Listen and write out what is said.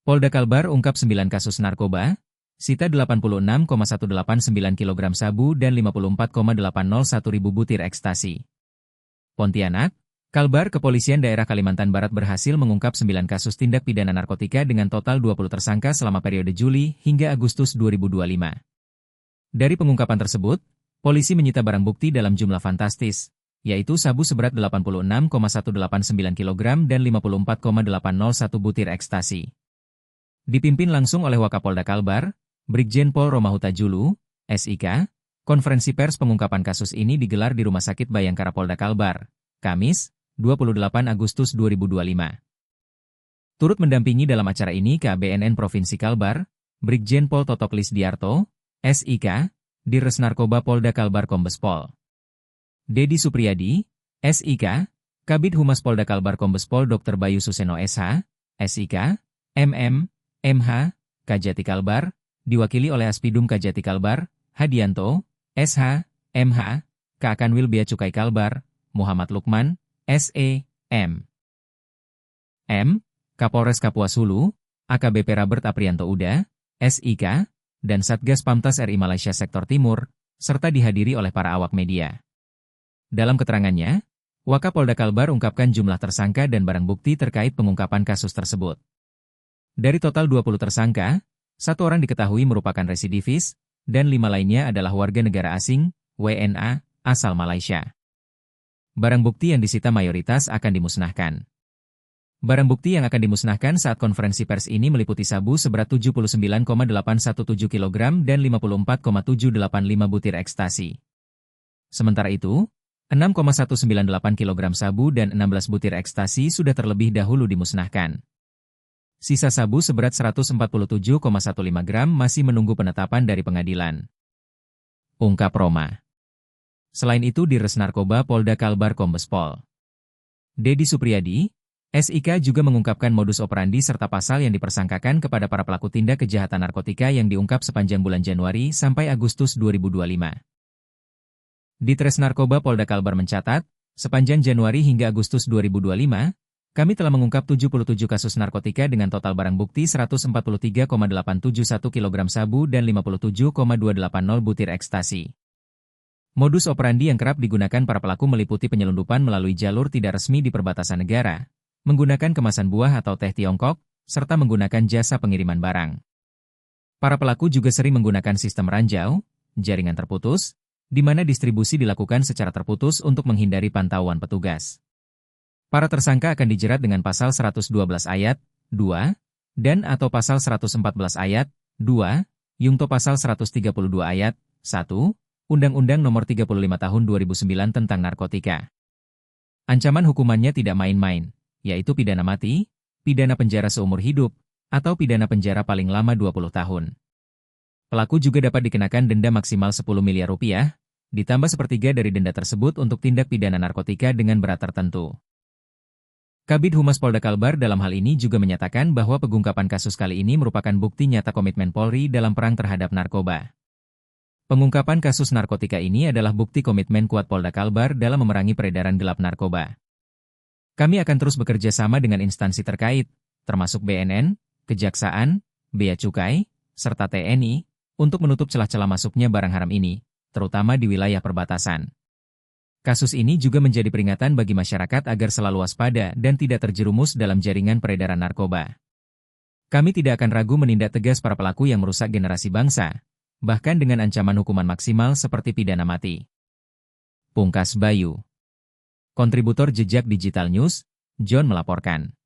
Polda Kalbar ungkap 9 kasus narkoba, sita 86,189 kg sabu dan 54,801 ribu butir ekstasi. Pontianak, Kalbar Kepolisian Daerah Kalimantan Barat berhasil mengungkap 9 kasus tindak pidana narkotika dengan total 20 tersangka selama periode Juli hingga Agustus 2025. Dari pengungkapan tersebut, polisi menyita barang bukti dalam jumlah fantastis, yaitu sabu seberat 86,189 kg dan 54,801 butir ekstasi. Dipimpin langsung oleh Wakapolda Kalbar, Brigjen Pol Romahuta Julu, SIK, konferensi pers pengungkapan kasus ini digelar di Rumah Sakit Bayangkara Polda Kalbar, Kamis, 28 Agustus 2025. Turut mendampingi dalam acara ini KBNN Provinsi Kalbar, Brigjen Pol Totoklis Diarto, SIK, Dirres Narkoba Polda Kalbar Kombes Pol Dedi Supriyadi, SIK, Kabid Humas Polda Kalbar Kombes Pol Dr. Bayu Suseno SH, SIK, MM, MH, Kajati Kalbar, diwakili oleh Aspidum Kajati Kalbar, Hadianto, SH, MH, Kaakanwil Bea Cukai Kalbar, Muhammad Lukman, SE, M. Kapolres Kapuas Hulu, AKBP Robert Aprianto Uda, SIK, dan Satgas Pamtas RI Malaysia Sektor Timur, serta dihadiri oleh para awak media. Dalam keterangannya, Wakapolda Kalbar ungkapkan jumlah tersangka dan barang bukti terkait pengungkapan kasus tersebut. Dari total 20 tersangka, 1 orang diketahui merupakan residivis, dan 5 lainnya adalah warga negara asing, WNA, asal Malaysia. Barang bukti yang disita mayoritas akan dimusnahkan. Barang bukti yang akan dimusnahkan saat konferensi pers ini meliputi sabu seberat 79,817 kg dan 54,785 butir ekstasi. Sementara itu, 6,198 kg sabu dan 16 butir ekstasi sudah terlebih dahulu dimusnahkan. Sisa sabu seberat 147,15 gram masih menunggu penetapan dari pengadilan. Ungkap Roma. Selain itu Dirres Narkoba Polda Kalbar Kombes Pol Dedi Supriyadi, SIK juga mengungkapkan modus operandi serta pasal yang dipersangkakan kepada para pelaku tindak kejahatan narkotika yang diungkap sepanjang bulan Januari sampai Agustus 2025. Ditres Narkoba Polda Kalbar mencatat, sepanjang Januari hingga Agustus 2025, kami telah mengungkap 77 kasus narkotika dengan total barang bukti 143,871 kg sabu dan 57,280 butir ekstasi. Modus operandi yang kerap digunakan para pelaku meliputi penyelundupan melalui jalur tidak resmi di perbatasan negara, menggunakan kemasan buah atau teh Tiongkok, serta menggunakan jasa pengiriman barang. Para pelaku juga sering menggunakan sistem ranjau, jaringan terputus, di mana distribusi dilakukan secara terputus untuk menghindari pantauan petugas. Para tersangka akan dijerat dengan pasal 112 ayat 2 dan atau pasal 114 ayat 2, Yungto pasal 132 ayat 1, Undang-Undang Nomor 35 Tahun 2009 tentang narkotika. Ancaman hukumannya tidak main-main, yaitu pidana mati, pidana penjara seumur hidup, atau pidana penjara paling lama 20 tahun. Pelaku juga dapat dikenakan denda maksimal 10 miliar rupiah, ditambah sepertiga dari denda tersebut untuk tindak pidana narkotika dengan berat tertentu. Kabid Humas Polda Kalbar dalam hal ini juga menyatakan bahwa pengungkapan kasus kali ini merupakan bukti nyata komitmen Polri dalam perang terhadap narkoba. Pengungkapan kasus narkotika ini adalah bukti komitmen kuat Polda Kalbar dalam memerangi peredaran gelap narkoba. Kami akan terus bekerja sama dengan instansi terkait, termasuk BNN, Kejaksaan, Bea Cukai, serta TNI, untuk menutup celah-celah masuknya barang haram ini, terutama di wilayah perbatasan. Kasus ini juga menjadi peringatan bagi masyarakat agar selalu waspada dan tidak terjerumus dalam jaringan peredaran narkoba. Kami tidak akan ragu menindak tegas para pelaku yang merusak generasi bangsa, bahkan dengan ancaman hukuman maksimal seperti pidana mati. Pungkas Bayu. Kontributor Jejak Digital News, John melaporkan.